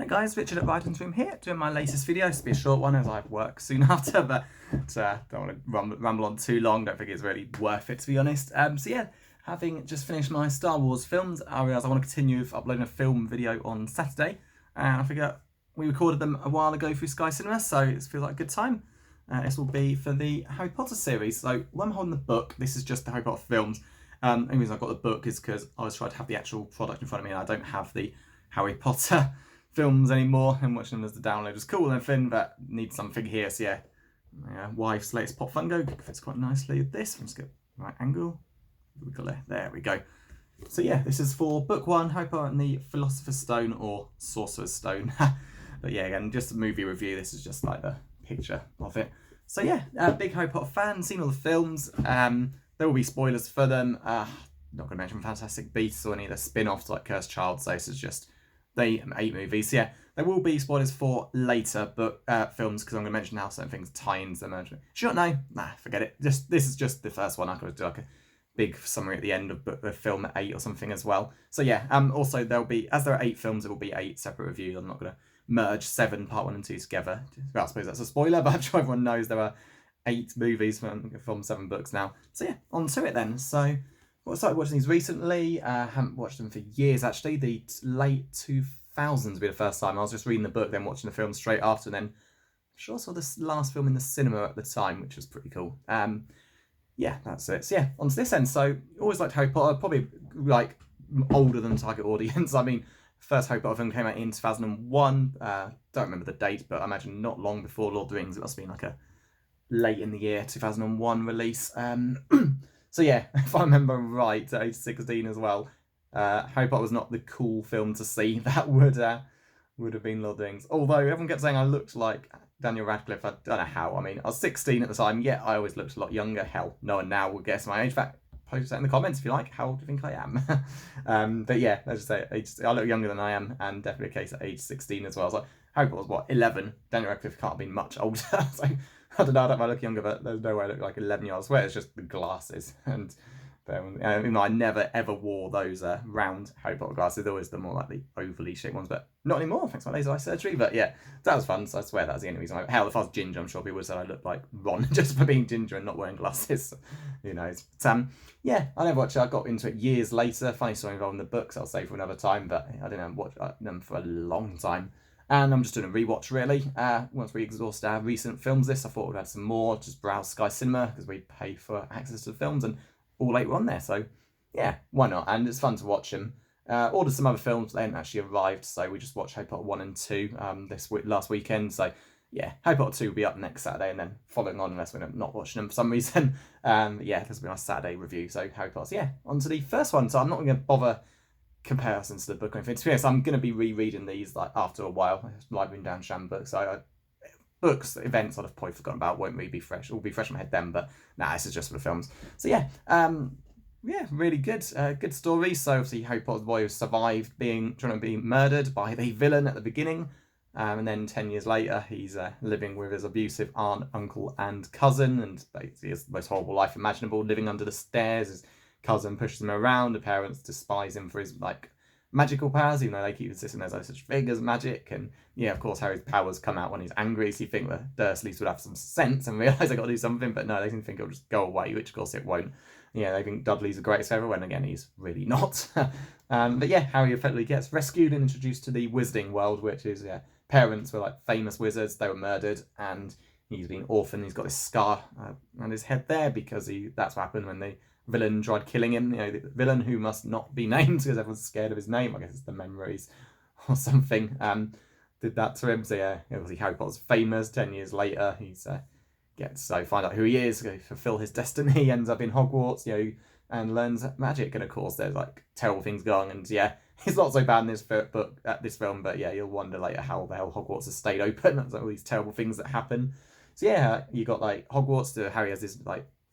Hey guys, Richard at Writing's Room here, doing my latest video. It's to be a short one as I have work soon after, but don't want to ramble on too long. Don't think it's really worth it, to be honest. So yeah, having just finished my Star Wars films, I realised I want to continue with uploading a film video on Saturday. And I figure we recorded them a while ago through Sky Cinema, so it feels like a good time. This will be for the Harry Potter series. So while I'm holding the book, this is just the Harry Potter films. The only reason I got the book is because I was trying to have the actual product in front of me and I don't have the Harry Potter films anymore, and watching them as the download is cool and everything, but need something here. So yeah, wife's latest Pop Funko fits quite nicely with this. Let's get the right angle. There we go. So yeah, this is for book one, Harry Potter and the Philosopher's Stone, or Sorcerer's Stone. But yeah, again, just a movie review. This is just like the picture of it. So yeah, big Harry Potter fan, seen all the films. There will be spoilers for them. Not going to mention Fantastic Beasts or any of the spin-offs like Cursed Child, so this is just the 8 movies. So yeah, there will be spoilers for later book films, because I'm going to mention how certain things tie into them. Should not know? Nah, forget it. This is just the first one. I could do like a big summary at the end of the film at 8 or something as well. So yeah, also there'll be, as there are 8 films, there will be 8 separate reviews. I'm not going to merge 7 part 1 and 2 together. Well, I suppose that's a spoiler, but I'm sure everyone knows there are 8 movies from 7 books now. So yeah, on to it then. So I started watching these recently. Haven't watched them for years actually. The late 2000s would be the first time. I was just reading the book, then watching the film straight after, and then I'm sure I saw this last film in the cinema at the time, which was pretty cool. Yeah, that's it. So yeah, on to this end. So always liked Harry Potter, probably like older than target audience. I mean, first Harry Potter film came out in 2001. Don't remember the date, but I imagine not long before Lord of the Rings. It must have been like a late in the year 2001 release. So yeah, if I remember right, at age 16 as well, Harry Potter was not the cool film to see. That would have been Lord of the Rings. Although everyone kept saying I looked like Daniel Radcliffe. I don't know how. I mean, I was 16 at the time. Yeah, I always looked a lot younger. Hell, no one now will guess my age. In fact, post that in the comments if you like. How do you think I am? But yeah, let's just say I look younger than I am, and definitely a case at age 16 as well. So Harry Potter was what, 11? Daniel Radcliffe can't have been much older. So I don't know, I don't look younger, but there's no way I look like 11-year-old. I swear it's just the glasses. And even though I never ever wore those round Harry Potter glasses, always the more like the overly shaped ones, but not anymore thanks to my laser eye surgery. But yeah, that was fun. So I swear that's the only reason. Hell, if I was ginger, I'm sure people would have said I looked like Ron just for being ginger and not wearing glasses. Who knows? But yeah, I never watched it. I got into it years later. Funny story involving the books. I'll save for another time. But I didn't watch them for a long time. And I'm just doing a rewatch really. Once we exhaust our recent films list, I thought we'd add some more. Just browse Sky Cinema because we pay for access to the films, and all 8 were on there. So yeah, why not? And it's fun to watch them. Ordered some other films, they hadn't actually arrived, so we just watched Harry Potter 1 and 2 last weekend. So yeah, Harry Potter 2 will be up next Saturday, and then following on, unless we're not watching them for some reason. Yeah, this will be my Saturday review. So Harry Potter. So yeah, on to the first one. So I'm not going to bother comparisons to the book or anything. To be honest, I'm going to be rereading these like after a while. Like reading down Sham books. So books, events I've probably forgotten about won't really be fresh. It will be fresh in my head then, but nah, this is just for the films. So yeah, yeah, really good. Good story. So obviously Harry Potter's boy survived trying to be murdered by the villain at the beginning. And then 10 years later, he's living with his abusive aunt, uncle, and cousin, and basically has the most horrible life imaginable, living under the stairs. His cousin pushes him around. The parents despise him for his magical powers, even though they keep insisting there's no such thing as magic. And yeah, of course, Harry's powers come out when he's angry, so you think the Dursleys would have some sense and realise they've got to do something, but no, they think it'll just go away, which of course it won't. Yeah, they think Dudley's the greatest ever, when again, he's really not. But yeah, Harry effectively gets rescued and introduced to the wizarding world, which is, parents were like famous wizards, they were murdered, and he's been orphaned. He's got this scar on his head there because that's what happened when the villain tried killing him. The villain who must not be named because everyone's scared of his name. I guess it's the memories or something. Did that to him. So yeah, obviously Harry Potter's famous. 10 years later, he's gets to find out who he is, fulfill his destiny. He ends up in Hogwarts, and learns magic. And of course, there's like terrible things going. And yeah, it's not so bad in this book, this film, but yeah, you'll wonder later how the hell Hogwarts has stayed open. There's all these terrible things that happen. So yeah, you got like Hogwarts. Harry has his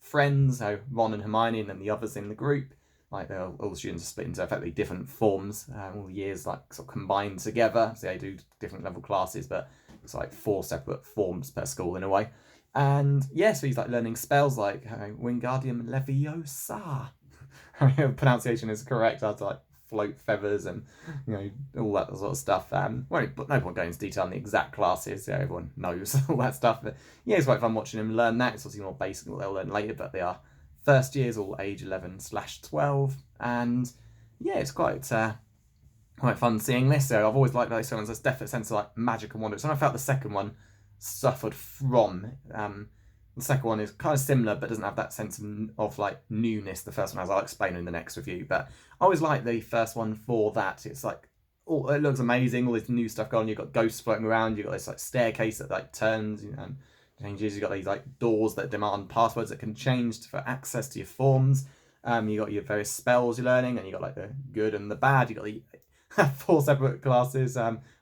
friends, Ron and Hermione, and then the others in the group. Like all the students are split into effectively different forms. All the years sort of combined together. So they do different level classes, but it's like 4 separate forms per school in a way. And yeah, so he's learning spells like Wingardium Leviosa. I mean, pronunciation is correct. I had to float feathers and, you know, all that sort of stuff. But no point going into detail on the exact classes. Yeah, everyone knows all that stuff. But yeah, it's quite fun watching them learn that. It's obviously more basic than what they'll learn later, but they are first years, all age 11/12, and yeah, it's quite fun seeing this. So I've always liked those films. There's definitely a sense of like magic and wonder. So I felt the second one suffered from. The second one is kind of similar, but doesn't have that sense of like newness the first one has. I'll explain in the next review. But I always like the first one for that. It's like, oh, it looks amazing. All this new stuff going on. You've got ghosts floating around. You've got this like staircase that like turns and changes. You've got these like doors that demand passwords that can change for access to your forms. You got your various spells you're learning, and you got like the good and the bad. You got the 4 separate classes.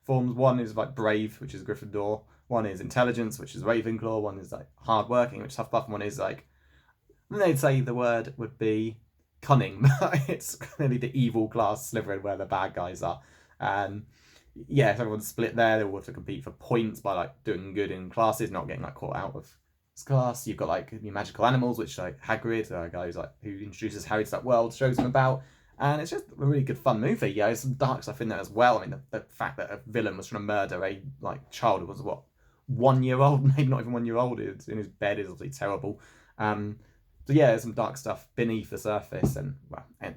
Forms. One is like brave, which is Gryffindor. One is intelligence, which is Ravenclaw. One is like hardworking, which is Hufflepuff. And one is like, they'd say the word would be cunning, but it's clearly the evil class, Slytherin, where the bad guys are. Yeah, so everyone's split there. They all have to compete for points by like doing good in classes, not getting like caught out of this class. You've got like your magical animals, which like Hagrid, a guy who's like who introduces Harry to that world, shows him about. And it's just a really good fun movie. Yeah, there's some dark stuff in there as well. I mean, the fact that a villain was trying to murder a like child who was what, 1 year old, maybe not even 1 year old, in his bed is obviously terrible. So yeah, there's some dark stuff beneath the surface and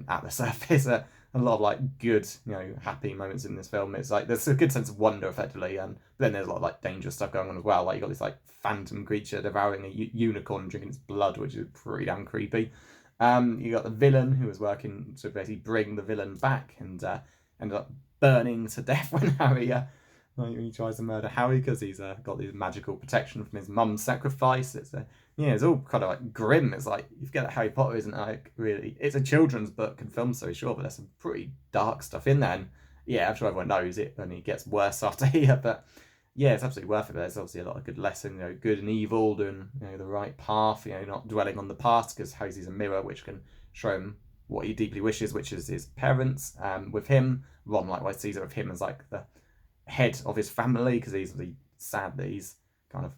at the surface. A lot of like good, you know, happy moments in this film. It's like there's a good sense of wonder effectively, and then there's a lot of like dangerous stuff going on as well. Like you got this like phantom creature devouring a unicorn, drinking its blood, which is pretty damn creepy. You got the villain who was working to basically bring the villain back, and ended up burning to death when Harry he tries to murder Harry because he's got this magical protection from his mum's sacrifice. It's all kind of like grim. It's like you forget that Harry Potter isn't like really. It's a children's book and film series, sure, but there's some pretty dark stuff in there. And yeah, I'm sure everyone knows it only gets worse after here, but yeah, it's absolutely worth it. There's obviously a lot of good lesson, you know, good and evil, doing, you know, the right path, you know, not dwelling on the past, because Harry sees a mirror which can show him what he deeply wishes, which is his parents. With him, Ron likewise sees it with him as like the head of his family, because he's really sad that he's kind of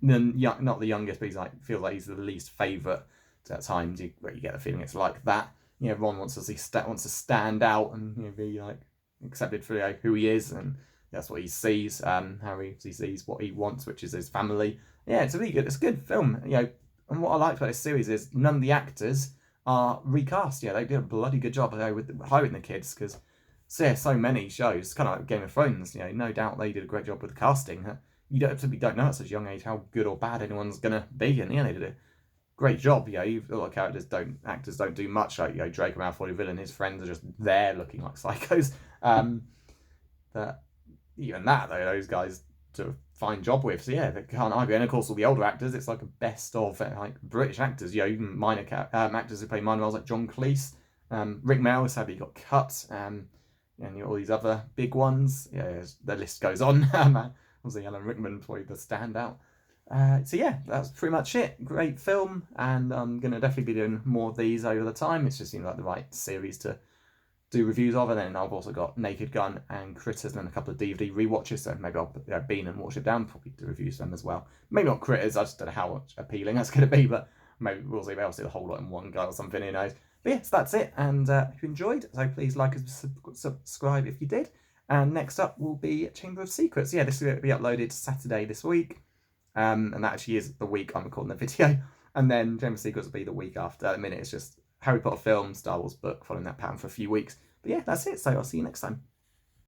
not the youngest, but he's like feels like he's the least favourite. At times, you get the feeling it's like that. You know, Ron wants to stand out and, you know, be like accepted for, you know, who he is, and that's what he sees. Harry, he sees what he wants, which is his family. Yeah, it's really good. It's a good film, you know. And what I liked about this series is none of the actors are recast. Yeah, they did a bloody good job, you know, with hiring the kids, because so many shows, kind of like Game of Thrones. You know, no doubt they did a great job with casting. You don't know at such a young age how good or bad anyone's gonna be, and yeah, they did a great job. You know, a lot of actors don't do much. Like, you know, Draco Malfoy, villain, his friends are just there looking like psychos. But even that though, those guys do a fine job with. So yeah, they can't argue. And of course, all the older actors, it's like a best of like British actors. You know, even minor actors who play minor roles like John Cleese, Rick Mayall sadly got cut. And you know, all these other big ones. Yeah, the list goes on. Obviously, Alan Rickman probably the standout. So yeah, that's pretty much it. Great film, and I'm gonna definitely be doing more of these over the time. It's just seemed like the right series to do reviews of, and then I've also got Naked Gun and Critters and a couple of DVD rewatches, so maybe I'll put Bean and Watch It Down, probably do reviews of them as well. Maybe not Critters, I just don't know how much appealing that's going to be, but maybe we'll see. Maybe I'll see the whole lot in one go or something, who knows. But yes, that's it, and if you enjoyed, so please like and subscribe if you did. And next up will be Chamber of Secrets. Yeah, this will be uploaded Saturday this week, and that actually is the week I'm recording the video, and then Chamber of Secrets will be the week after. At the minute, it's just Harry Potter film, Star Wars book, following that pattern for a few weeks. But yeah, that's it. So I'll see you next time.